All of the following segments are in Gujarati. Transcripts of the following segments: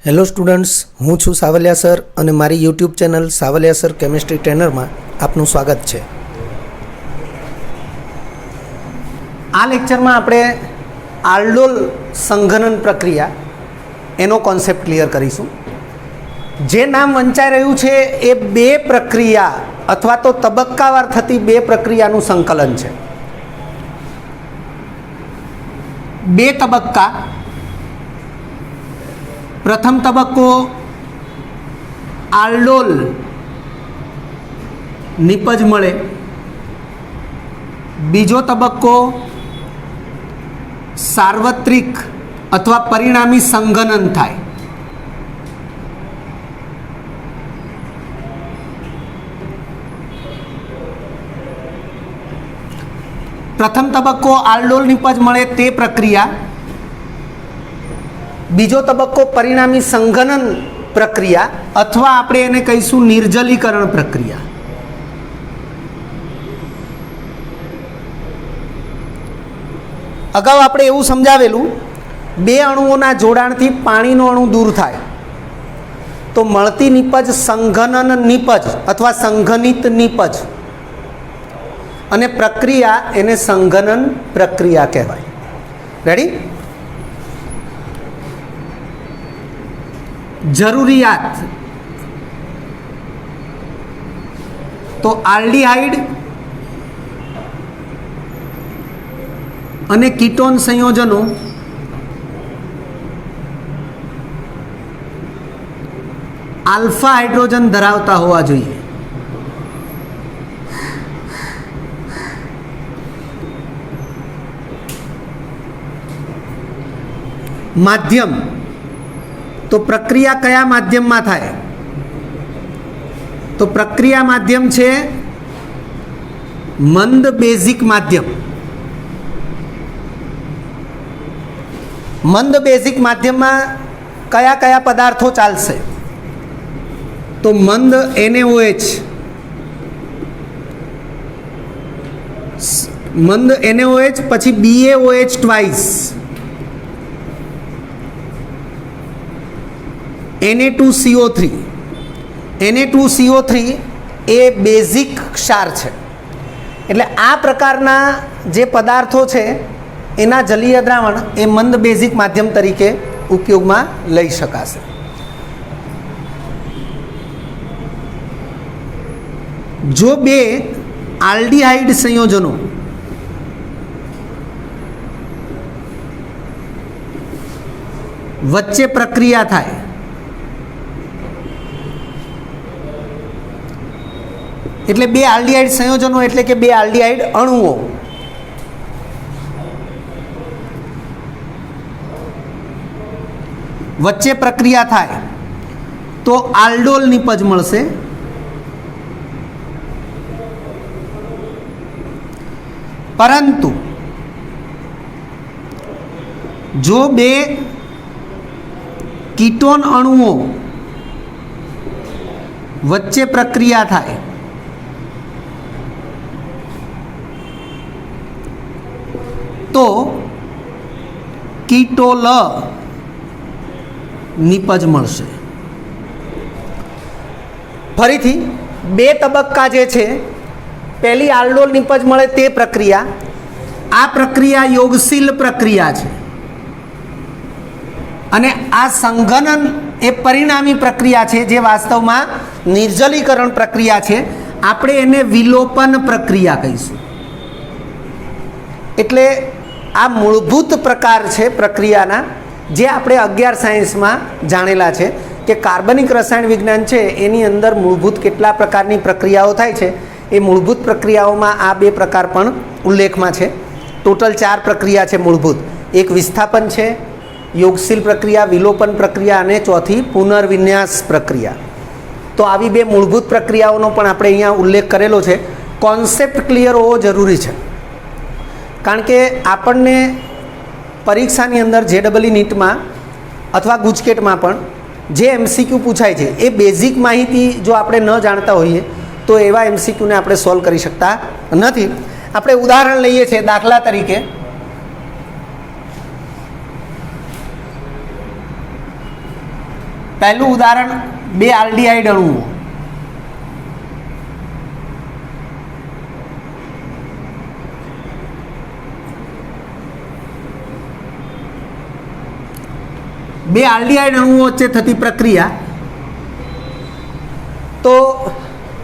હેલો સ્ટુડન્ટ્સ, હું છું સાવલિયા સર અને મારી YouTube channel Savaliya sir chemistry ટ્રેનરમાં આપનું સ્વાગત છે. આ લેક્ચરમાં આપણે આલ્ડોલ સંઘનન પ્રક્રિયા એનો કોન્સેપ્ટ ક્લિયર કરીશું. જે નામ વંચાઈ રહ્યું છે એ બે પ્રક્રિયા અથવા તો તબક્કાવાર થતી બે પ્રક્રિયાનું સંકલન છે. બે તબક્કા. પ્રથમ તબક્કો આલ્ડોલ નિપજ મળે, બીજો તબક્કો સાર્વત્રિક અથવા પરિણામી સંઘનન થાય. પ્રથમ તબક્કો આલ્ડોલ નિપજ મળે તે પ્રક્રિયા, બીજો તબક્કો પરિણામી સંઘનન પ્રક્રિયા અથવા આપણે એને કહીશું નિર્જલીકરણ પ્રક્રિયા. અગાઉ આપણે એવું સમજાવેલું, બે અણુઓના જોડાણથી પાણીનો અણુ દૂર થાય તો મળતી નિપજ સંઘનન નિપજ અથવા સંઘનિત નિપજ, અને પ્રક્રિયા એને સંઘનન પ્રક્રિયા કહેવાય. રેડી? જરૂરિયાત તો આલ્ડીહાઇડ અને કીટોન સંયોજનો આલ્ફા હાઇડ્રોજન ધરાવતા હોવા જોઈએ. માધ્યમ તો પ્રક્રિયા કયા માધ્યમમાં થાય? તો પ્રક્રિયા માધ્યમ છે મંદ બેઝિક માધ્યમ. મંદ બેઝિક માધ્યમમાં કયા કયા પદાર્થો ચાલશે? તો મંદ NaOH, મંદ NaOH, પછી BaOH ટ્વાઇસ, Na2CO3. Na2CO3 એ બેઝિક ક્ષાર છે. એટલે આ પ્રકારના જે પદાર્થો છે એના જલીય દ્રાવણ એ મંદ બેઝિક માધ્યમ તરીકે ઉપયોગમાં લઈ શકાશે. જો બે આલ્ડીહાઇડ સંયોજનો વચ્ચે પ્રક્રિયા થાય એટલે બે આલ્ડીહાઇડ સંયોજનો એટલે કે બે આલ્ડીહાઇડ અણુઓ વચ્ચે પ્રક્રિયા થાય તો આલ્ડોલ નિપજ મળશે. પરંતુ જો બે કીટોન અણુઓ વચ્ચે પ્રક્રિયા થાય તો કીટોલ નિપજ મળશે. ફરીથી બે તબક્કા જે છે, પહેલી આલ્ડોલ નિપજ મળે તે પ્રક્રિયા, આ પ્રક્રિયા યોગશીલ પ્રક્રિયા છે, અને આ સંઘનન એ પરિણામી પ્રક્રિયા છે જે વાસ્તવમાં નિર્જલીકરણ પ્રક્રિયા છે. આપણે એને વિલોપન પ્રક્રિયા કહીશું. એટલે આ મૂળભૂત પ્રકાર છે પ્રક્રિયાના, જે આપણે 11 સાયન્સમાં જાણેલા છે કે કાર્બનિક રસાયણ વિજ્ઞાન છે એની અંદર મૂળભૂત કેટલા પ્રકારની પ્રક્રિયાઓ થાય છે. એ મૂળભૂત પ્રક્રિયાઓમાં આ બે પ્રકાર પણ ઉલ્લેખમાં છે. ટોટલ 4 પ્રક્રિયા છે મૂળભૂત. એક વિસ્થાપન છે, યોગશીલ પ્રક્રિયા, વિલોપન પ્રક્રિયા અને ચોથી પુનર્વિન્યાસ પ્રક્રિયા. તો આવી બે મૂળભૂત પ્રક્રિયાઓનો પણ આપણે અહીંયા ઉલ્લેખ કરેલો છે. કોન્સેપ્ટ ક્લિયર હોવો જરૂરી છે, કારણ કે આપણને પરીક્ષાની અંદર JEE નીટમાં અથવા ગુજકેટમાં પણ જે MCQ પૂછાય છે એ બેઝિક માહિતી જો આપણે ન જાણતા હોઈએ તો એવા MCQને આપણે સોલ્વ કરી શકતા નથી. આપણે ઉદાહરણ લઈએ છીએ. દાખલા તરીકે પહેલું ઉદાહરણ 2 આલ્ડીહાઇડ અણુઓ. બે આલ્ડીહાઇડ અણુઓ વચ્ચે થતી પ્રક્રિયા. તો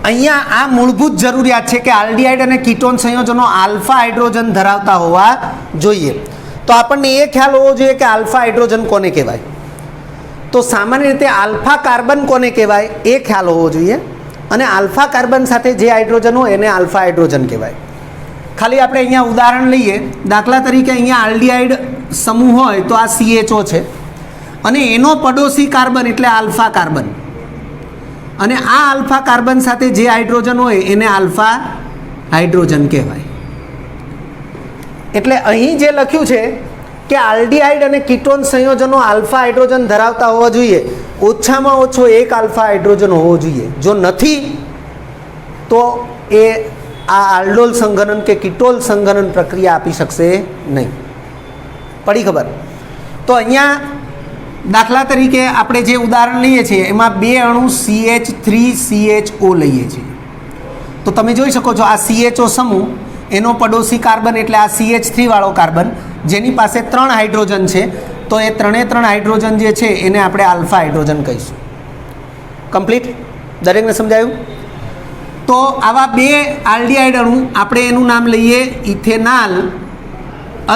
અહીંયા આ મૂળભૂત જરૂરિયાત છે કે આલ્ડીહાઇડ અને કીટોન સંયોજનો આલ્ફા હાઇડ્રોજન ધરાવતા હોવા જોઈએ. તો આપણને એ ખ્યાલ હોવો જોઈએ કે આલ્ફા હાઇડ્રોજન કોને કહેવાય. તો સામાન્ય રીતે આલ્ફા કાર્બન કોને કહેવાય એ ખ્યાલ હોવો જોઈએ. અને આલ્ફા કાર્બન સાથે જે હાઇડ્રોજન હોય એને આલ્ફા હાઇડ્રોજન કહેવાય. ખાલી આપણે અહીંયા ઉદાહરણ લઈએ. દાખલા તરીકે અહીંયા આલ્ડીહાઇડ સમૂહ હોય તો આ CHO છે અને એનો પડોશી કાર્બન એટલે આલ્ફા કાર્બન, અને આ આલ્ફા કાર્બન સાથે જે હાઇડ્રોજન હોય એને આલ્ફા હાઇડ્રોજન કહેવાય. એટલે અહીં જે લખ્યું છે કે આલ્ડીહાઇડ અને કીટોન સંયોજનો આલ્ફા હાઇડ્રોજન ધરાવતા હોવા જોઈએ, ઓછામાં ઓછો એક આલ્ફા હાઇડ્રોજન હોવો જોઈએ. જો નથી તો એ આ આલ્ડોલ સંઘનન કે કીટોલ સંઘનન પ્રક્રિયા આપી શકશે નહીં. પડી ખબર? તો અહીંયા દાખલા તરીકે આપણે જે ઉદાહરણ લઈએ છીએ એમાં 2 અણુ CH3CHO લઈએ છીએ. તો તમે જોઈ શકો છો આ CHO સમૂહ, એનો પડોશી કાર્બન એટલે આ CH3 વાળો કાર્બન જેની પાસે 3 હાઇડ્રોજન છે. તો એ 3 હાઇડ્રોજન જે છે એને આપણે આલ્ફા હાઇડ્રોજન કહીશું. કમ્પ્લીટ? દરેકને સમજાયું? તો આવા 2 આલ્ડીહાઇડ અણુ આપણે એનું નામ લઈએ ઇથેનાલ,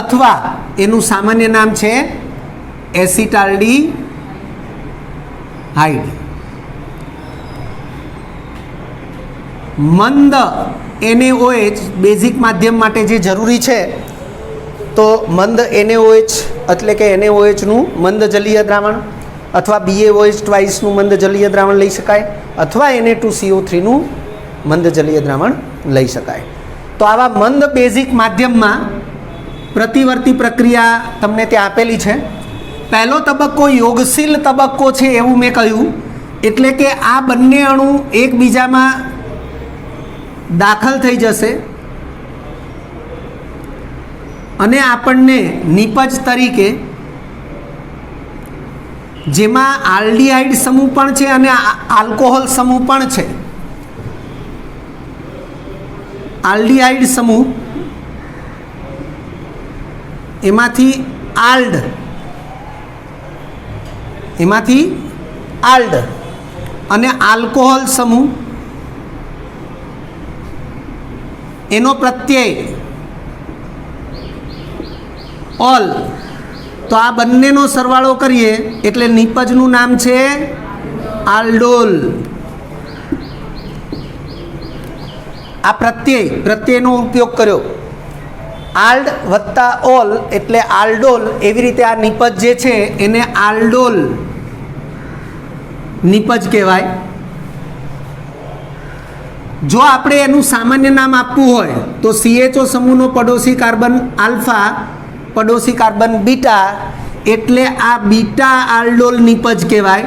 અથવા એનું સામાન્ય નામ છે એસિટાલ્ડીહાઇડ. મંદ NaOH બેઝિક માધ્યમ માટે જે જરૂરી છે, તો મંદ NaOH એટલે કે NaOHનું મંદ જલીય દ્રાવણ, અથવા BaOH નું મંદ જલીય દ્રાવણ લઈ શકાય, અથવા Na2CO3નું મંદ જલીય દ્રાવણ લઈ શકાય. તો આવા મંદ બેઝિક માધ્યમમાં પ્રતિવર્તી પ્રક્રિયા તમને ત્યાં આપેલી છે. પહેલો તબક્કો યોગશીલ તબક્કો છે એવું મેં કહ્યું, એટલે કે આ બંને અણુ એકબીજામાં દાખલ થઈ જશે અને આપણને નિપજ તરીકે, જેમાં આલ્ડીહાઇડ સમૂહ પણ છે અને આલ્કોહોલ સમૂહ પણ છે, આલ્ડીહાઇડ સમૂહ એમાંથી આલ્ડ અને આલ્કોહોલ સમૂહ એનો પ્રત્યય ઓલ. તો આ બંનેનો સરવાળો કરીએ એટલે નિપજનું નામ છે આલ્ડોલ. આ પ્રત્યયનો ઉપયોગ કર્યો, આલ્ડ વત્તા ઓલ એટલે આલ્ડોલ. એવી રીતે આ નિપજ જે છે એને આલ્ડોલ નિપજ કહેવાય. જો આપણે એનું સામાન્ય નામ આપવું હોય તો CHO સમૂહનો પડોશી કાર્બન આલ્ફા, પડોશી કાર્બન બીટા, એટલે આ બીટા આલ્ડોલ નિપજ કહેવાય.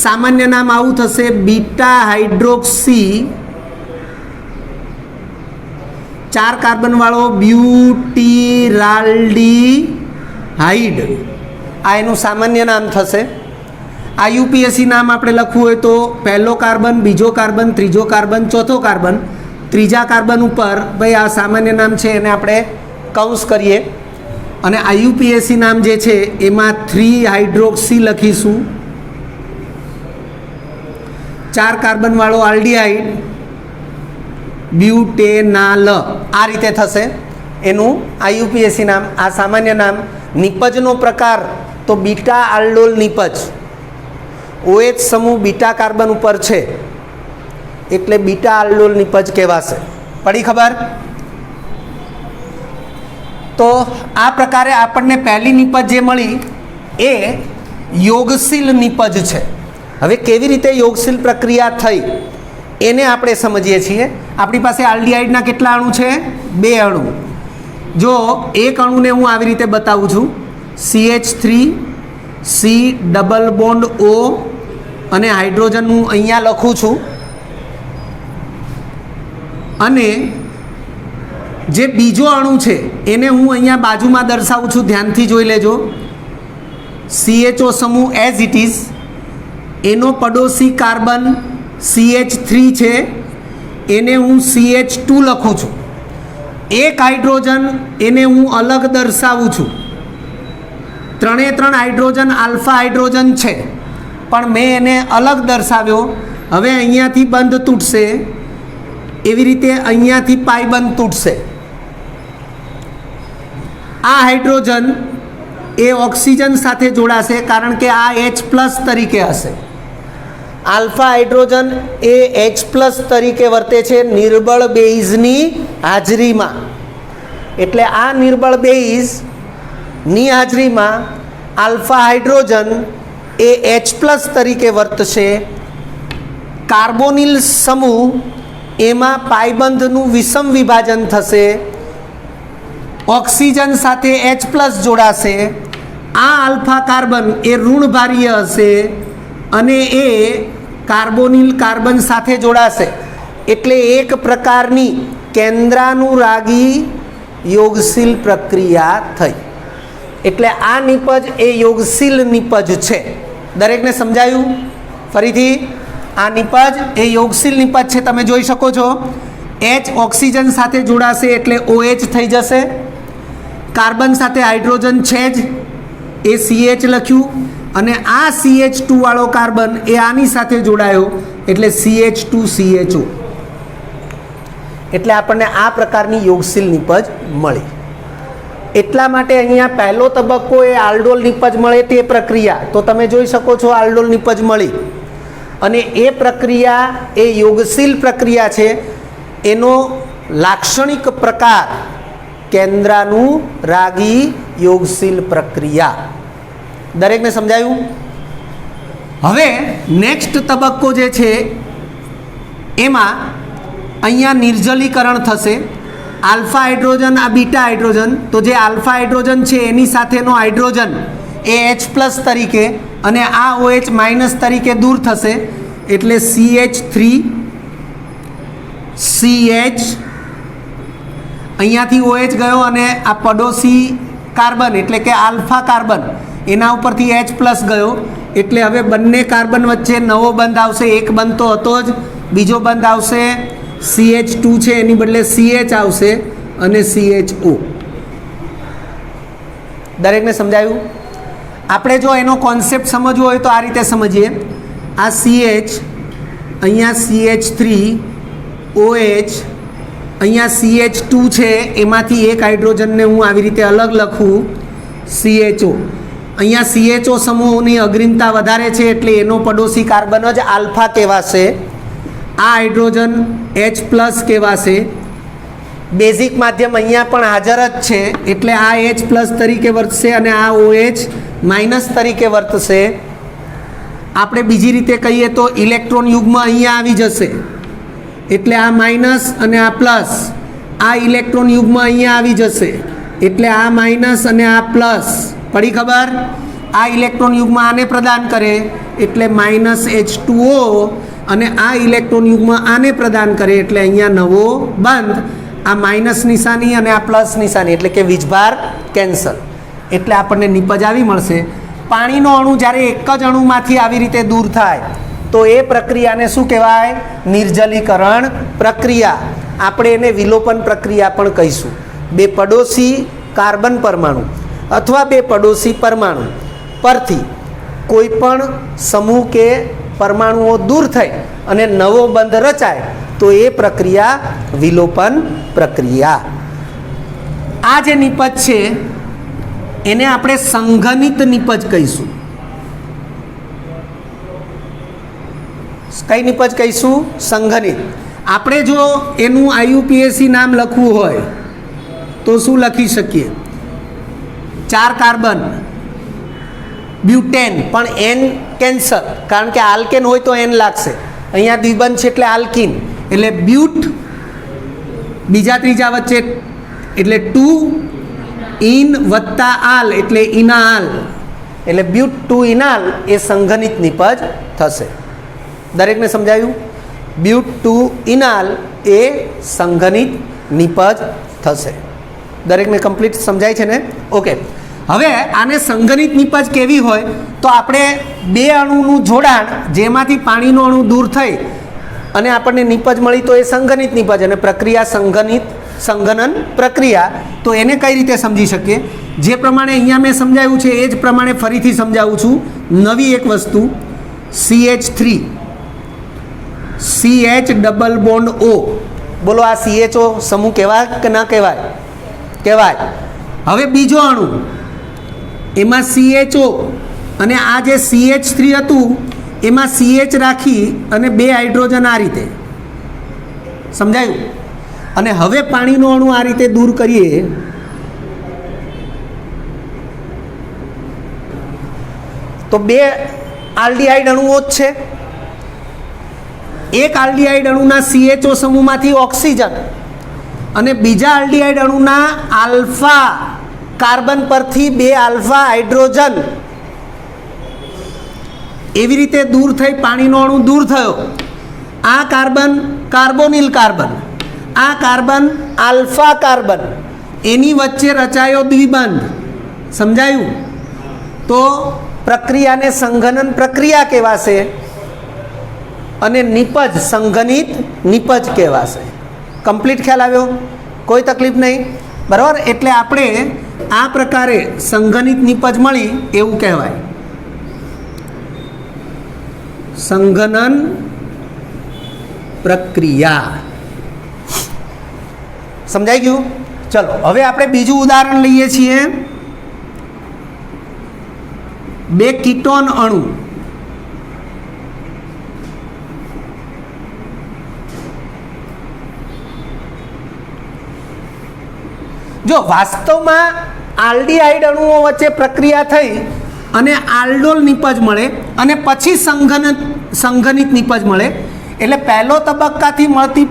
સામાન્ય નામ આવું થશે બીટા હાઇડ્રોક્સી 4 કાર્બન વાળો બ્યુટીરાલ્ડીહાઇડ, આ એનું સામાન્ય નામ થશે. IUPAC નામ આપણે લખવું હોય તો પહેલો કાર્બન, બીજો કાર્બન, ત્રીજો કાર્બન, ચોથો કાર્બન, ત્રીજા કાર્બન ઉપર ભાઈ આ સામાન્ય નામ છે એને આપણે કૌંસ કરીએ, અને IUPAC નામ જે છે એમાં 3 હાઇડ્રોક્સી લખીશું. 4 કાર્બન વાળો આલ્ડીહાઇડ બ્યુટેનાલ, આ રીતે થશે એનું IUPAC નામ. આ સામાન્ય નામ. નિપજનો પ્રકાર તો બીટા આલ્ડોલ નિપજ. OH સમૂહ બીટા કાર્બન ઉપર છે એટલે બીટા આલ્ડોલ નિપજ કહેવાશે. પડી ખબર? તો આ પ્રકારે આપણને પહેલી નિપજ જે મળી એ યોગશીલ નિપજ છે. હવે કેવી રીતે યોગશીલ પ્રક્રિયા થઈ એને આપણે સમજીએ છીએ. આપણી પાસે આલ્ડીહાઇડના કેટલા અણુ છે? 2 અણુ. જો એક અણુને હું આવી રીતે બતાવું છું, CH3 C double bond O અને હાઇડ્રોજન હું અહીંયા લખું છું, અને જે બીજો અણુ છે એને હું અહીંયા બાજુમાં દર્શાવું છું, ધ્યાનથી જોઈ લેજો. CHO સમૂહ એઝ ઇટ ઇઝ, એનો પડોશી કાર્બન CH3 છે, એને હું CH2 લખું છું. એક હાઇડ્રોજન એને હું અલગ દર્શાવું છું. ત્રણે ત્રણ હાઇડ્રોજન આલ્ફા હાઇડ્રોજન છે, પણ મેં એને અલગ દર્શાવ્યો. હવે અહીંયાથી બંધ તૂટશે, એવી રીતે અહીંયાથી પાઈ બંધ તૂટશે. આ હાઇડ્રોજન એ ઓક્સિજન સાથે જોડાશે, કારણ કે આ H+ તરીકે હશે. આલ્ફા હાઇડ્રોજન એ H+ તરીકે વર્તે છે નિર્બળ બેઝની હાજરીમાં. એટલે આ નિર્બળ બેઝની હાજરીમાં આલ્ફા હાઇડ્રોજન એ H+ તરીકે વર્તશે. કાર્બોનિલ સમૂહ એમાં પાયબંધનું વિષમ વિભાજન થશે, ઓક્સિજન સાથે H+ જોડાશે. આ આલ્ફા કાર્બન એ ઋણભારીય હશે અને એ કાર્બોનિલ કાર્બન સાથે જોડાશે. એટલે એક પ્રકારની કેન્દ્રાનુરાગી યોગશીલ પ્રક્રિયા થઈ. એટલે આ નિપજ એ યોગશીલ નિપજ છે. દરેકને સમજાયું? ફરીથી, આ નિપજ એ યોગશીલ નિપજ છે. તમે જોઈ શકો છો, H ઓક્સિજન સાથે જોડાશે એટલે OH થઈ જશે. કાર્બન સાથે હાઇડ્રોજન છે જ, એ CH લખ્યું, અને આ CH2 વાળો કાર્બન એ આની સાથે જોડાયો એટલે CH2CHO. એટલે આપણને આ પ્રકારની યોગશીલ નિપજ મળી. એટલા માટે અહીંયા પહેલો તબક્કો એ આલ્ડોલ નિપજ મળે તે પ્રક્રિયા, તો તમે જોઈ શકો છો આલ્ડોલ નિપજ મળી. અને એ પ્રક્રિયા એ યોગશીલ પ્રક્રિયા છે. એનો લાક્ષણિક પ્રકાર કેન્દ્રાનુરાગી યોગશીલ પ્રક્રિયા. દરેકને સમજાયું? હવે નેક્સ્ટ તબક્કો જે છે એમાં અહીંયા નિર્જલીકરણ થશે. આલ્ફા હાઇડ્રોજન, આ બીટા હાઇડ્રોજન, તો જે આલ્ફા હાઇડ્રોજન છે એની સાથેનો હાઇડ્રોજન એ H+ તરીકે અને આ OH- તરીકે દૂર થશે એટલે CH3 CH, અહીંયાથી OH ગયો અને આ પડોશી કાર્બન એટલે કે આલ્ફા કાર્બન એના ઉપરથી H+ ગયો એટલે હવે બંને કાર્બન વચ્ચે નવો બંધ આવશે. એક બંધ તો હતો જ, બીજો બંધ આવશે CH2 છે એની બદલે CH આવશે અને CHO. દરેકને સમજાયું? આપણે જો એનો કોન્સેપ્ટ સમજવો હોય તો આ રીતે સમજીએ. આ CH, અહીંયા CH3 OH, અહીંયા CH2 છે, એમાંથી એક હાઇડ્રોજનને હું આવી રીતે અલગ લખું CHO. અહીંયા CHO સમૂહની અગ્રીમતા વધારે છે એટલે એનો પડોશી કાર્બન જ આલ્ફા કહેવાશે. આ હાઇડ્રોજન H+ કહેવાશે. બેઝિક માધ્યમ અહીંયા પણ હાજર જ છે એટલે આ H+ તરીકે વર્તશે અને આ OH- તરીકે વર્તશે. આપણે બીજી રીતે કહીએ તો ઇલેક્ટ્રોન યુગ્મ અહીંયા આવી જશે એટલે આ માઇનસ અને આ પ્લસ. આ ઇલેક્ટ્રોન યુગ્મ અહીંયા આવી જશે એટલે આ માઇનસ અને આ પ્લસ. પડી ખબર? આ ઇલેક્ટ્રોન યુગ્મ આને પ્રદાન કરે એટલે -H2O અને આ ઇલેક્ટ્રોન યુગ્મ આને પ્રદાન કરે એટલે અહીંયા નવો બંધ. આ માઇનસ નિશાની અને આ પ્લસ નિશાની એટલે કે વીજભાર કેન્સલ. એટલે આપણને નિપજ આવી મળશે. પાણીનો અણુ જ્યારે એક જ અણુમાંથી આવી રીતે દૂર થાય તો એ પ્રક્રિયાને શું કહેવાય? નિર્જલીકરણ પ્રક્રિયા. આપણે એને વિલોપન પ્રક્રિયા પણ કહીશું. બે પડોશી કાર્બન પરમાણુ અથવા બે પડોશી પરમાણુ પરથી કોઈ પણ સમૂહ કે પરમાણુઓ દૂર થઈ અને નવો બંધ રચાય તો એ પ્રક્રિયા વિલોપન પ્રક્રિયા. આ જે નિપજ છે એને આપણે સંઘનિત નિપજ કહીશું. કઈ નિપજ કહીશું? સંઘનિત. આપણે જો એનું IUPAC નામ લખવું હોય તો શું લખી શકીએ? 4 કાર્બન બ્યુટેન, પણ N કેન્સલ, કારણ કે આલ્કેન હોય તો N લાગશે. અહીંયા દ્વિબંધ છે એટલે આલ્કિન, એટલે બ્યુટ, બીજા ત્રીજા વચ્ચે એટલે 2 ઇન વત્તા આલ એટલે ઇનાલ, એટલે બ્યુટ 2 ઇનાલ એ સંઘનિત નિપજ થશે. દરેકને સમજાયું? બ્યુટ 2 ઇનાલ એ સંઘનિત નિપજ થશે. દરેકને કમ્પ્લીટ સમજાય છે ને? ઓકે. હવે આને સંઘનિત નિપજ કેવી હોય તો આપણે બે અણુનું જોડાણ જેમાંથી પાણીનો અણુ દૂર થઈ અને આપણને નિપજ મળી તો એ સંઘનિત નિપજ અને પ્રક્રિયા સંઘનન પ્રક્રિયા. તો એને કઈ રીતે સમજી શકીએ? જે પ્રમાણે અહીંયા મેં સમજાવ્યું છે એ જ પ્રમાણે ફરીથી સમજાવું છું. નવી એક વસ્તુ CH3 CH double bond O. બોલો આ CHO સમૂહ કહેવાય કે ના કહેવાય? કહેવાય. હવે બીજો અણુ એમાં CHO અને આ જે CH3 હતું એમાં CH રાખી અને બે હાઇડ્રોજન આ રીતે સમજાયું. અને હવે પાણીનો અણુ આ રીતે દૂર કરીએ તો બે આલ્ડીહાઇડ અણુઓ જ છે. એક આલ્ડીહાઇડ અણુના CHO સમૂહમાંથી ઓક્સિજન અને બીજા આલ્ડીહાઇડ અણુના આલ્ફા કાર્બન પરથી બે આલ્ફા હાઇડ્રોજન એવી રીતે દૂર થઈ પાણીનો અણુ દૂર થયો. આ કાર્બન કાર્બોનિલ કાર્બન, આ કાર્બન આલ્ફા કાર્બન, એની વચ્ચે રચાયો દ્વિબંધ. સમજાયું? તો પ્રક્રિયાને સંઘનન પ્રક્રિયા કહેવાશે અને નિપજ સંઘનિત નિપજ કહેવાશે. કમ્પ્લીટ ખ્યાલ આવ્યો? કોઈ તકલીફ નહીં, બરાબર? એટલે આપણે આ પ્રકારે સંઘનિત નિપજ મળી એવું કહેવાય. સંઘનન પ્રક્રિયા. સમજાઈ ગયું? ચલો હવે આપણે બીજું ઉદાહરણ લઈએ છીએ. બે કીટોન અણુ જો વાસ્તવમાં આલ્ડીહાઇડ અણુઓ વચ્ચે પ્રક્રિયા થઈ અને આલ્ડોલ નિપજ મળે અને પછી સંઘનિત નિપજ મળે એટલે પહેલો તબક્કાથી મળતી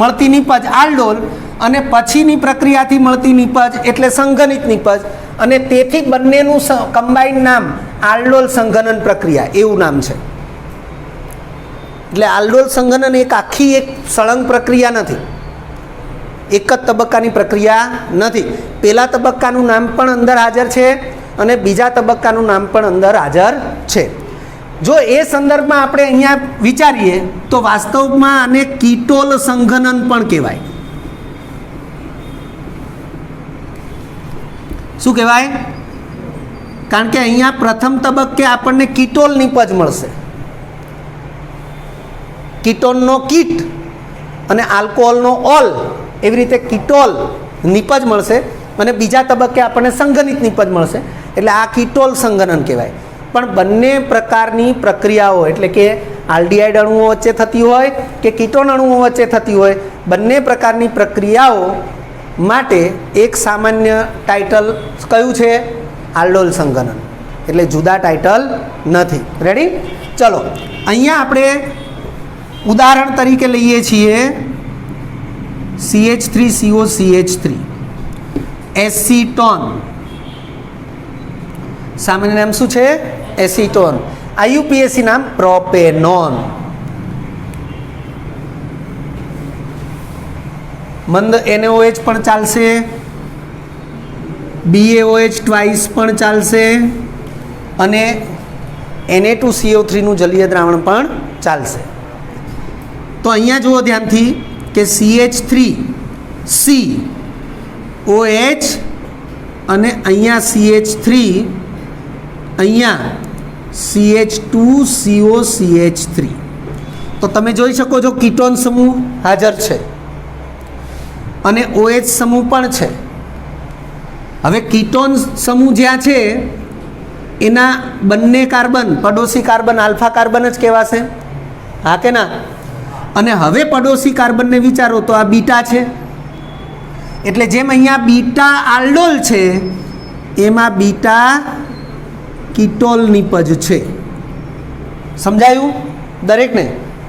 મળતી નિપજ આલ્ડોલ અને પછીની પ્રક્રિયાથી મળતી નિપજ એટલે સંઘનિત નિપજ અને તેથી બંનેનું કમ્બાઇન્ડ નામ આલ્ડોલ સંઘનન પ્રક્રિયા એવું નામ છે. એટલે આલ્ડોલ સંઘનન એક આખી એક સળંગ પ્રક્રિયા નથી, એક જ તબક્કાની પ્રક્રિયા નથી. પહેલા તબક્કાનું નામ પણ અંદર હાજર છે અને બીજા તબક્કાનું નામ પણ અંદર હાજર છે. જો એ સંદર્ભમાં આપણે અહીંયા વિચારીએ તો વાસ્તવમાં આને કીટોલ સંઘનન પણ કહેવાય. શું કહેવાય? કારણ કે અહીંયા પ્રથમ તબક્કે આપણને કીટોલ નિપજ મળશે. કીટોનનો કીટ અને આલ્કોહોલનો ઓલ એવી રીતે કીટોલ નિપજ મળશે અને બીજા તબક્કે આપણને સંઘનિત નિપજ મળશે એટલે આ કીટોલ સંઘનન કહેવાય. પણ બંને પ્રકારની પ્રક્રિયાઓ એટલે કે આલ્ડીહાઇડ અણુઓ વચ્ચે થતી હોય કે કીટોન અણુઓ વચ્ચે થતી હોય બંને પ્રકારની પ્રક્રિયાઓ માટે એક સામાન્ય ટાઇટલ કયું છે? આલ્ડોલ સંઘનન. એટલે જુદા ટાઇટલ નથી. રેડી? ચલો અહીંયા આપણે ઉદાહરણ તરીકે લઈએ છીએ CH3COCH3 એસીટોન. સામાન્ય નામ શું છે? એસીટોન. IUPAC નામ પ્રોપેનોન. મંદ NaOH પણ ચાલશે, BaOH ટ્વાઇસ પણ ચાલશે અને Na2CO3 નું જલીય દ્રાવણ પણ ચાલશે. તો અહીંયા જુઓ ધ્યાનથી કે CH3COH અને અહીંયા CH3 અહીંયા CH2COCH3. તો તમે જોઈ શકો છો કીટોન સમૂહ હાજર છે અને OH સમૂહ પણ છે. હવે કીટોન સમૂહ જ્યાં છે એના બંને કાર્બન પડોશી કાર્બન આલ્ફા કાર્બન જ કહેવાશે. હા કે ના? અને હવે પડોશી કાર્બનને વિચારો તો આ બીટા છે એટલે જેમ અહીંયા બીટા આલ્ડોલ છે એમાં બીટા કીટોલ નિપજ છે. સમજાયું દરેકને?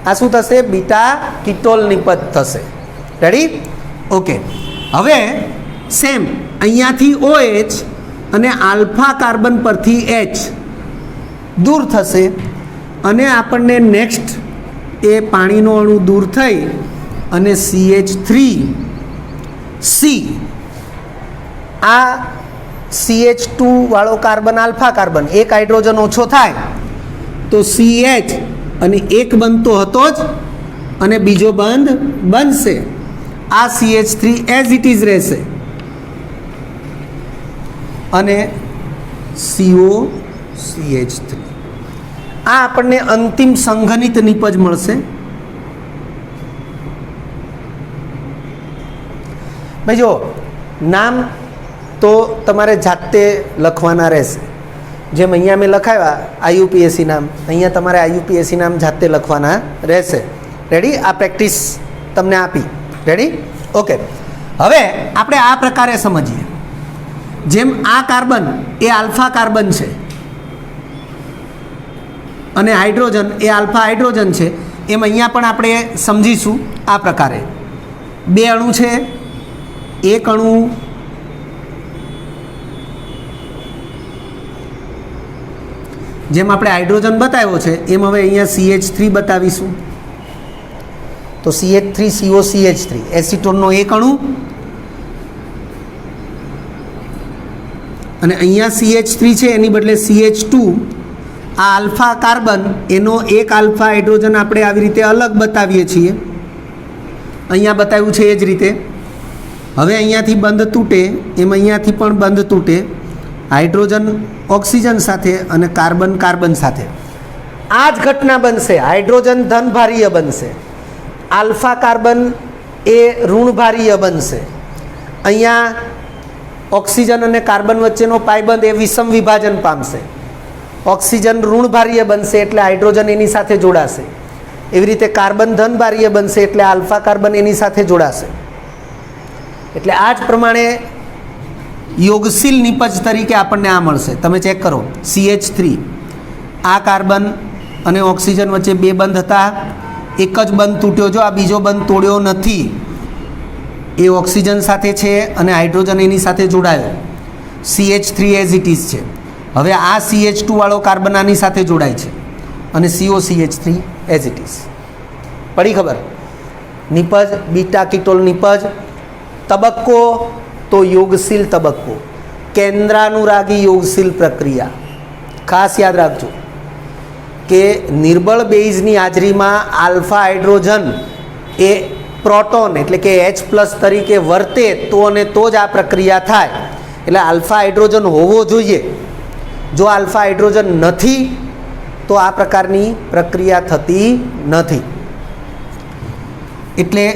આ શું થશે? બીટા કીટોલ નિપજ થશે. રેડી? ઓકે. હવે સેમ અહીંયાથી OH અને આલ્ફા કાર્બન પરથી H દૂર થશે અને આપણને નેક્સ્ટ એ પાણીનો અણુ દૂર થઈ અને CH3C આ CH2 વાળો કાર્બન આલ્ફા કાર્બન, એક હાઇડ્રોજન ઓછો થાય તો CH અને એક બનતો હતો જ અને બીજો બંધ બનશે. આ CH3 એઝ ઇટ ઇઝ રહેશે અને COCH3. આ આપણને અંતિમ સંઘનિત નિપજ મળશે. ભાઈ જો નામ તો તમારે જાતે લખવાના રહેશે. જેમ અહીંયા મેં લખાવ્યા IUPAC નામ, અહીંયા તમારે IUPAC નામ જાતે લખવાના રહેશે. રેડી? આ પ્રેક્ટિસ તમને આપી. રેડી? ઓકે. હવે આપણે આ પ્રકારે સમજીએ. જેમ આ કાર્બન એ આલ્ફા કાર્બન છે અને હાઇડ્રોજન એ આલ્ફા હાઇડ્રોજન છે, એમ અહીંયા પણ આપણે સમજીશું આ પ્રકારે. બે અણુ છે, એક અણુ જેમ આપણે હાઇડ્રોજન બતાવ્યો છે એમ હવે અહીંયા CH3 બતાવીશું. તો CH3COCH3 એસિટોનનો એક અણુ અને અહીંયા CH3 છે એની બદલે CH2. આ આલ્ફા કાર્બન એનો એક આલ્ફા હાઇડ્રોજન આપણે આવી રીતે અલગ બતાવીએ છીએ, અહીંયા બતાવ્યું છે એ જ રીતે. હવે અહીંયાથી બંધ તૂટે એમ અહીંયાથી પણ બંધ તૂટે, હાઇડ્રોજન ઓક્સિજન સાથે અને કાર્બન કાર્બન સાથે. આ જ ઘટના બનશે. હાઇડ્રોજન ધનભારીય બનશે, આલ્ફા કાર્બન એ ઋણભારીય બનશે. અહીંયા ઓક્સિજન અને કાર્બન વચ્ચેનો પાયબંધ એ વિષમ વિભાજન પામશે. ઓક્સિજન ઋણભારીય બનશે એટલે હાઇડ્રોજન એની સાથે જોડાશે. એવી રીતે કાર્બન ધનભારીય બનશે એટલે આલ્ફા કાર્બન એની સાથે જોડાશે. એટલે આ જ પ્રમાણે યોગશીલ નિપજ તરીકે આપણને આ મળશે. તમે ચેક કરો, CH3 આ કાર્બન અને ઓક્સિજન વચ્ચે બે બંધ હતા, એક જ બંધ તૂટ્યો. જો આ બીજો બંધ તોડ્યો નથી, એ ઓક્સિજન સાથે છે અને હાઇડ્રોજન એની સાથે જોડાયો. CH3 એઝ ઇટ ઇઝ છે. હવે આ CH2 વાળો કાર્બન આની સાથે જોડાય છે અને COCH3 એઝ ઇટ ઇઝ. પડી ખબર? નિપજ બીટા કીટોલ નિપજ. તબક્કો તો યોગશીલ તબક્કો, કેન્દ્રાનુરાગી યોગશીલ પ્રક્રિયા. ખાસ યાદ રાખજો કે નિર્બળ બેઝની હાજરીમાં આલ્ફા હાઇડ્રોજન એ પ્રોટોન એટલે કે H+ તરીકે વર્તે તો અને તો જ આ પ્રક્રિયા થાય. એટલે આલ્ફા હાઇડ્રોજન હોવો જોઈએ. જો આલ્ફા હાઇડ્રોજન નથી તો આ પ્રકારની પ્રક્રિયા થતી નથી. એટલે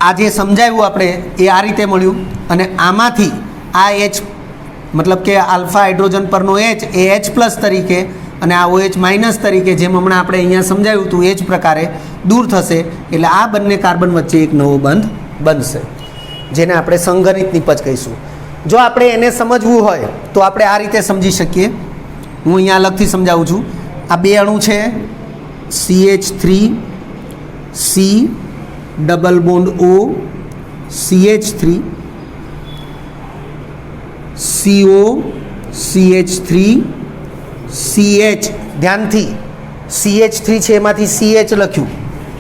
આ જે સમજાવ્યું આપણે એ આ રીતે મળ્યું. અને આમાંથી આ H મતલબ કે આલ્ફા હાઇડ્રોજન પરનો H એ H+ તરીકે અને આ OH- તરીકે જેમ હમણાં આપણે અહીંયા સમજાવ્યું હતું એ જ પ્રકારે દૂર થશે. એટલે આ બંને કાર્બન વચ્ચે એક નવો બંધ બનશે, જેને આપણે સંઘનિત નિપજ કહીશું. જો આપણે એને સમજવું હોય તો આપણે આ રીતે સમજી શકીએ. હું અહીંયા અલગથી સમજાવું છું. આ બે અણુ છે, CH3 C double bond O CH3 CO CH3 CH. ધ્યાનથી CH3 છે એમાંથી CH લખ્યું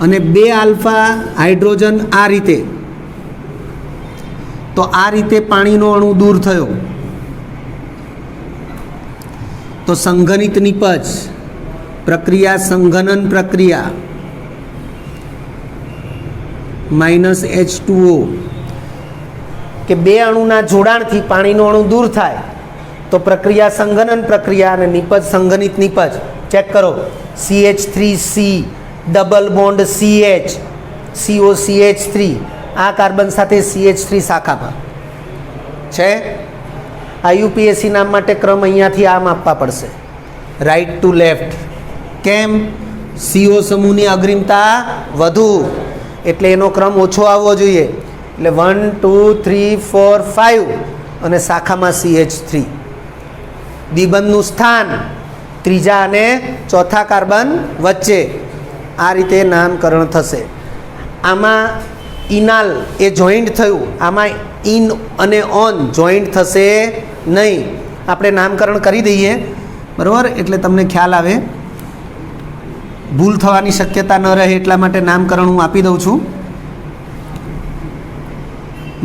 અને બે આલ્ફા હાઇડ્રોજન આ રીતે. તો આ રીતે પાણીનો અણુ દૂર થયો. તો સંઘનિત નિપજ પ્રક્રિયા, સંઘનન પ્રક્રિયા -H2O કે બે અણુના જોડાણથી પાણીનો અણુ દૂર થાય તો પ્રક્રિયા સંઘનન પ્રક્રિયા અને નિપજ સંઘનિત નિપજ. ચેક કરો, CH3C double bond CH COCH3 આ કાર્બન સાથે CH3 શાખામાં છે. IUPAC નામ માટે ક્રમ અહીંયાથી આમ આપવા પડશે, રાઈટ ટુ લેફ્ટ. કેમ? CO સમૂહની અગ્રિમતા વધુ એટલે એનો ક્રમ ઓછો આવવો જોઈએ. એટલે 1 2 3 4 5 અને શાખામાં CH3. દ્વિબંધનું સ્થાન ત્રીજા અને ચોથા કાર્બન વચ્ચે. આ રીતે નામકરણ થશે. આમાં ઇનાલ એ જોઈન્ટ થયું, આમાં ઇન અને ઓન જોઈન્ટ થશે નહીં. આપણે નામકરણ કરી દઈએ, બરાબર? એટલે તમને ખ્યાલ આવે, ભૂલ થવાની શક્યતા ન રહે એટલા માટે નામકરણ હું આપી દઉં છું.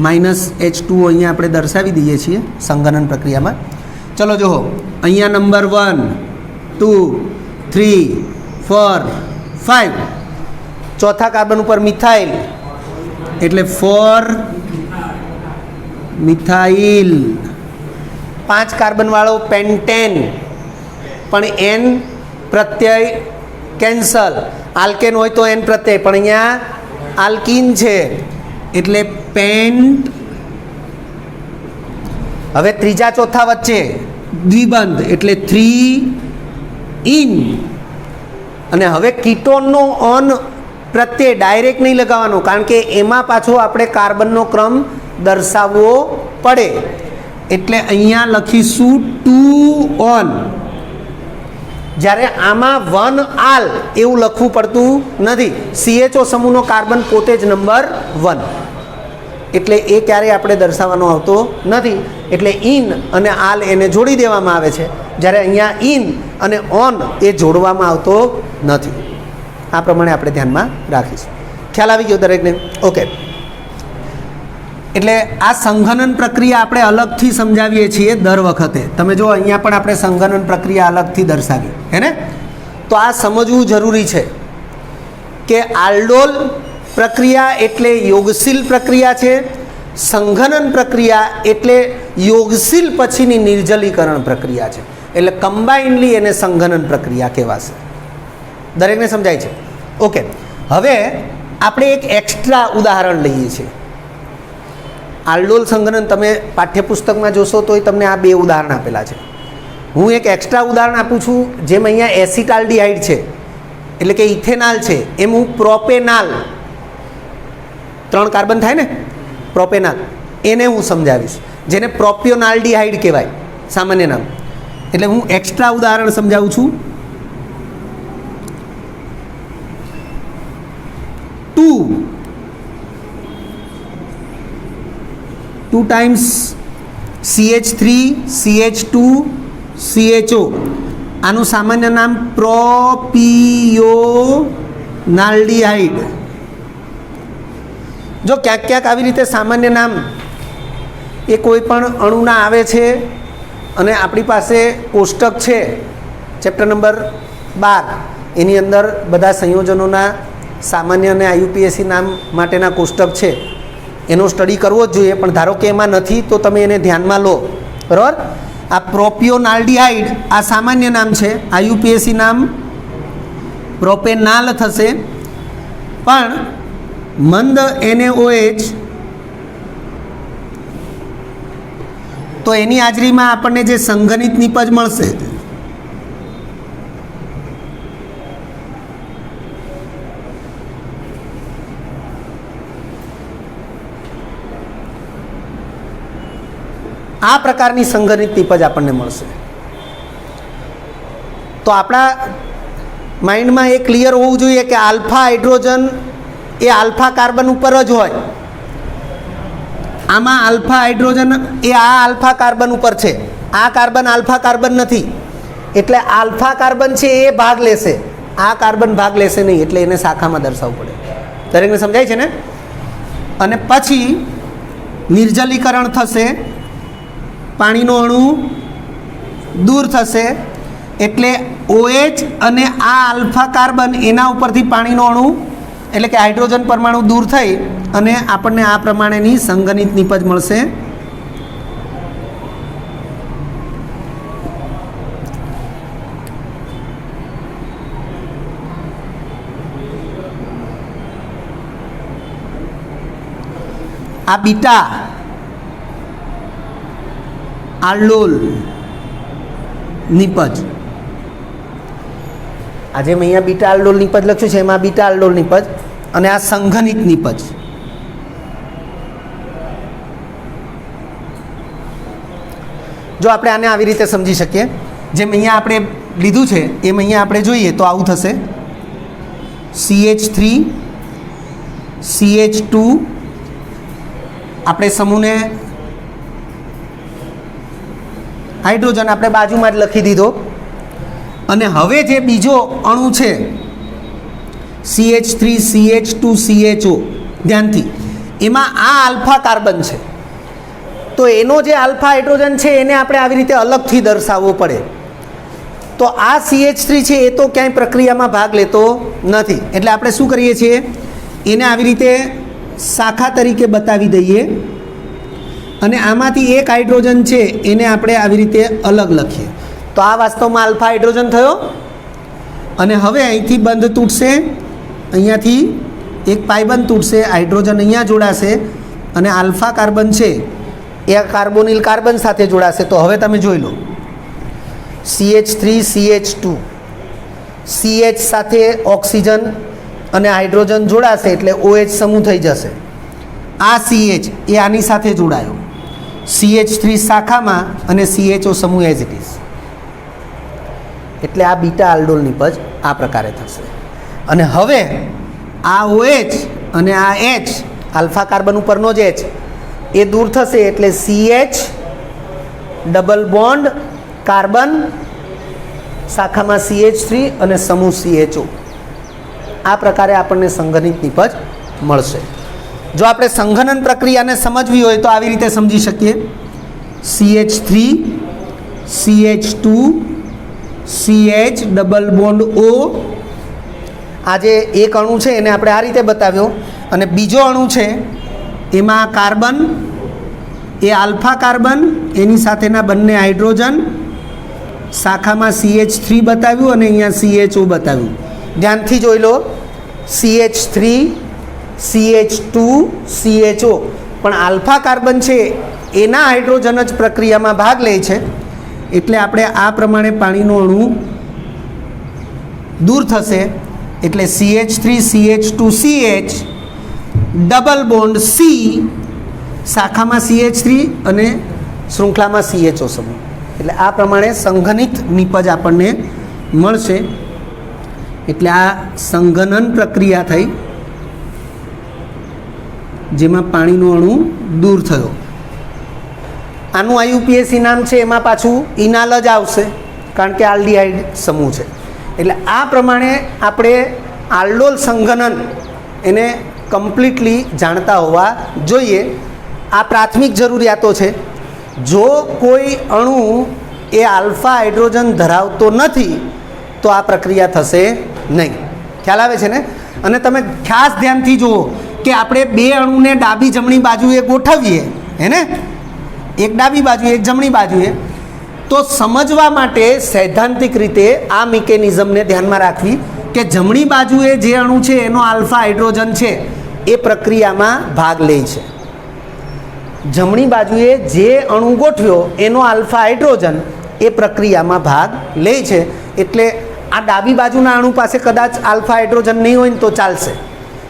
-H2O અહીંયા આપણે દર્શાવી દઈએ છીએ સંઘનન પ્રક્રિયામાં. ચલો જુઓ, અહીંયા નંબર 1 2 3 4 5, ચોથા કાર્બન ઉપર મિથાઇલ એટલે 4 મિથાઇલ. 5 કાર્બન વાળો પેન્ટેન, પણ એન પ્રત્યય કેન્સલ. આલ્કેન હોય તો એન પ્રત્યય, પણ અહીંયા આલ્કીન છે એટલે પેન્ટ. હવે ત્રીજા ચોથા વચ્ચે દ્વિબંધ એટલે 3 ઇન. અને હવે કીટોનનો ઓન પ્રત્યે ડાયરેક્ટ નહીં લગાવવાનો, કારણ કે એમાં પાછો આપણે કાર્બનનો ક્રમ દર્શાવવો પડે. એટલે અહીંયા લખીશું 2 ઓન. જ્યારે આમાં 1 આલ એવું લખવું પડતું નથી. CHO સમૂહનો કાર્બન પોતે જ નંબર 1, એટલે એ ક્યારેય આપણે દર્શાવવાનો આવતો નથી. એટલે ઇન અને આલ એને જોડી દેવામાં આવે છે, જ્યારે અહીંયા ઇન અને ઓન એ જોડવામાં આવતો નથી. આ પ્રમાણે આપણે ધ્યાનમાં રાખીશું. ખ્યાલ આવી ગયો દરેકને? ઓકે. એટલે આ સંઘનન પ્રક્રિયા આપણે અલગથી સમજાવીએ છીએ દર વખતે. તમે જો અહીંયા પણ આપણે સંઘનન પ્રક્રિયા અલગથી દર્શાવી, હે ને? તો આ સમજવું જરૂરી છે કે આલ્ડોલ પ્રક્રિયા એટલે યોગશીલ પ્રક્રિયા છે, સંઘનન પ્રક્રિયા એટલે યોગશીલ પછીની નિર્જલીકરણ પ્રક્રિયા છે. એટલે કમ્બાઇનલી એને સંઘનન પ્રક્રિયા કહેવાશે. દરેકને સમજાય છે? ઓકે. હવે આપણે એક એક્સ્ટ્રા ઉદાહરણ લઈએ છીએ. આલ્ડોલ સંઘનન તમે પાઠ્યપુસ્તકમાં જોશો તોય તમને આ 2 ઉદાહરણ આપેલા છે. હું એક એક્સ્ટ્રા ઉદાહરણ આપું છું. જેમ અહીંયા એસિટાલ્ડિહાઇડ છે એટલે કે ઇથેનાલ છે, એમ હું પ્રોપેનાલ, 3 કાર્બન થાય ને, પ્રોપેનાલ, એને હું સમજાવીશ, જેને પ્રોપિયોનાલ્ડિહાઇડ કહેવાય સામાન્ય નામ. એટલે હું એક્સ્ટ્રા ઉદાહરણ સમજાવું છું. 2 times CH3 CH2 CHO, આનું સામાન્ય નામ પ્રોપિયોનાલ્ડિહાઇડ. જો ક્યાંક ક્યાંક આવી રીતે સામાન્ય નામ એ કોઈ પણ અણુના આવે છે, અને આપણી પાસે કોષ્ટક છે ચેપ્ટર નંબર 12, એની અંદર બધા સંયોજનોના સામાન્ય અને IUPAC નામ માટેના કોષ્ટક છે. એનો સ્ટડી કરવો જ જોઈએ, પણ ધારો કે એમાં નથી તો તમે એને ધ્યાનમાં લો, બરાબર? આ પ્રોપિયોનાલ્ડિહાઇડ આ સામાન્ય નામ છે, IUPAC નામ પ્રોપેનાલ થશે. પણ મંદ NaOH તો એની હાજરીમાં આપણને જે સંઘનિત નિપજ મળશે આ પ્રકારની સંઘનિત નિપજ આપણને મળશે. તો આપણા માઇન્ડમાં એ ક્લિયર હોવું જોઈએ કે આલ્ફા હાઇડ્રોજન એ આલ્ફા કાર્બન ઉપર જ હોય. આમાં આલ્ફા હાઇડ્રોજન એ આ આલ્ફા કાર્બન ઉપર છે, આ કાર્બન આલ્ફા કાર્બન નથી. એટલે આલ્ફા કાર્બન છે એ ભાગ લેશે, આ કાર્બન ભાગ લેશે નહીં. એટલે એને શાખામાં દર્શાવવું પડે. દરેકને સમજાય છે ને? અને પછી નિર્જલીકરણ થશે, પાણીનો અણુ દૂર થશે. એટલે OH અને આ આલ્ફા કાર્બન એના ઉપરથી પાણીનો અણુ એટલે કે હાઇડ્રોજન પરમાણુ દૂર થઈ અને આપણને આ પ્રમાણેની સંઘનિત નિપજ મળશે. આ બીટા આલ્ડોલ નિપજ, આજે મેં અહીંયા બીટા આલ્ડોલ નિપજ લખ્યું છે, એમાં બીટા આલ્ડોલ નિપજ અને આ સંઘનિત નિપજ. જો આપણે આને આવી રીતે સમજી શકીએ, જેમ અહીંયા આપણે લીધું છે એમ અહીંયા આપણે જોઈએ તો આવું થશે. CH3 CH2 આપણે સમૂહને હાઇડ્રોજન આપણે બાજુમાં જ લખી દીધો. અને હવે જે બીજો અણુ છે CH3 CH2 CHO, ધ્યાનથી, એમાં આ આલ્ફા કાર્બન છે. તો એનો જે આલ્ફા હાઇડ્રોજન છે એને આપણે આવી રીતે અલગથી દર્શાવવો પડે. તો આ CH3 છે એ તો ક્યાંય પ્રક્રિયામાં ભાગ લેતો નથી, એટલે આપણે શું કરીએ છીએ, એને આવી રીતે શાખા તરીકે બતાવી દઈએ અને આમાંથી એક હાઇડ્રોજન છે એને આપણે આવી રીતે અલગ લખીએ. તો આ વાસ્તવમાં આલ્ફા હાઇડ્રોજન થયો. અને હવે અહીંથી બંધ તૂટશે, અહીંયાથી એક પાયબંધ તૂટશે, હાઇડ્રોજન અહીંયા જોડાશે અને આલ્ફા કાર્બન છે એ કાર્બોનિલ કાર્બન સાથે જોડાશે. તો હવે તમે જોઈ લો, CH3 CH2 CH સાથે ઓક્સિજન અને હાઇડ્રોજન જોડાશે એટલે OH સમૂહ થઈ જશે. આ CH એ આની સાથે જોડાયો, CH3 શાખામાં અને CHO સમૂહ એઝ ઇટ ઇઝ. એટલે આ બીટા આલ્ડોલ નિપજ આ પ્રકારે થશે. અને હવે આ OH અને આ H આલ્ફા કાર્બન ઉપરનો જ H એ દૂર થશે એટલે CH ડબલ બોન્ડ કાર્બન શાખામાં CH3 અને સમૂહ CHO. આ પ્રકારે આપણને સંઘનિત નિપજ મળશે. જો આપણે સંઘનન પ્રક્રિયાને સમજવી હોય તો આવી રીતે સમજી શકીએ, CH3 CH2 CH double bond O. આ જે એક અણુ છે એને આપણે આ રીતે બતાવ્યો અને બીજો અણુ છે એમાં કાર્બન એ આલ્ફા કાર્બન એની સાથેના બંને હાઇડ્રોજન શાખામાં CH3 બતાવ્યું અને અહીંયા CHO બતાવ્યું. ધ્યાનથી જોઈ લો, CH3 CH2 CHO પણ આલ્ફા કાર્બન છે એના હાઇડ્રોજન જ પ્રક્રિયામાં ભાગ લે છે એટલે આપણે આ પ્રમાણે પાણીનો અણુ દૂર થશે એટલે CH3 CH2 CH double bond C શાખામાં CH3 અને શૃંખલામાં CHO સમૂહ. એટલે આ પ્રમાણે સંઘનિત નિપજ આપણને મળશે. એટલે આ સંઘનન પ્રક્રિયા થઈ જેમાં પાણીનો અણુ દૂર થયો. આનું IUPAC નામ છે, એમાં પાછું ઇનાલ જ આવશે કારણ કે આલ્ડીહાઇડ સમૂહ છે. એટલે આ પ્રમાણે આપણે આલ્ડોલ સંઘનન એને કમ્પ્લીટલી જાણતા હોવા જોઈએ. આ પ્રાથમિક જરૂરિયાતો છે. જો કોઈ અણુ એ આલ્ફા હાઇડ્રોજન ધરાવતો નથી તો આ પ્રક્રિયા થશે નહીં. ખ્યાલ આવે છે ને? અને તમે ખાસ ધ્યાનથી જુઓ કે આપણે બે અણુને ડાબી જમણી બાજુએ ગોઠવીએ, હે ને, એક ડાબી બાજુએ એક જમણી બાજુએ, તો સમજવા માટે સૈદ્ધાંતિક રીતે આ મિકેનિઝમને ધ્યાનમાં રાખવી કે જમણી બાજુએ જે અણુ છે એનો આલ્ફા હાઇડ્રોજન છે એ પ્રક્રિયામાં ભાગ લે છે. જમણી બાજુએ જે અણુ ગોઠવ્યો એનો આલ્ફા હાઇડ્રોજન એ પ્રક્રિયામાં ભાગ લે છે. એટલે આ ડાબી બાજુના અણુ પાસે કદાચ આલ્ફા હાઇડ્રોજન નહીં હોય ને તો ચાલશે,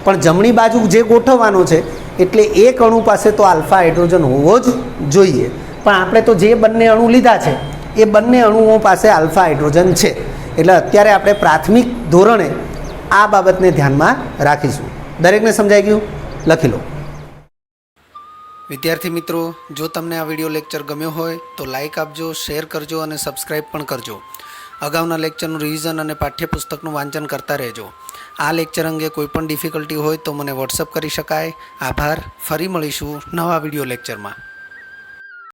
પણ જમણી બાજુ જે ગોઠવવાનો છે એટલે એક અણુ પાસે તો આલ્ફા હાઇડ્રોજન હોવો જ જોઈએ. પણ આપણે તો જે બંને અણુ લીધા છે એ બંને અણુઓ પાસે આલ્ફા હાઇડ્રોજન છે. એટલે અત્યારે આપણે પ્રાથમિક ધોરણે આ બાબતને ધ્યાનમાં રાખીશું. દરેકને સમજાઈ ગયું? લખી લો. વિદ્યાર્થી મિત્રો, જો તમને આ વિડીયો લેક્ચર ગમ્યો હોય તો લાઇક આપજો, શેર કરજો અને સબસ્ક્રાઈબ પણ કરજો. અગાઉના લેક્ચરનું રિવિઝન અને પાઠ્યપુસ્તકનું વાંચન કરતા રહેજો. આ લેક્ચર અંગે કોઈપણ ડિફિકલ્ટી હોય તો મને વોટ્સઅપ કરી શકાય. આભાર. ફરી મળીશું નવા વિડીયો લેક્ચરમાં.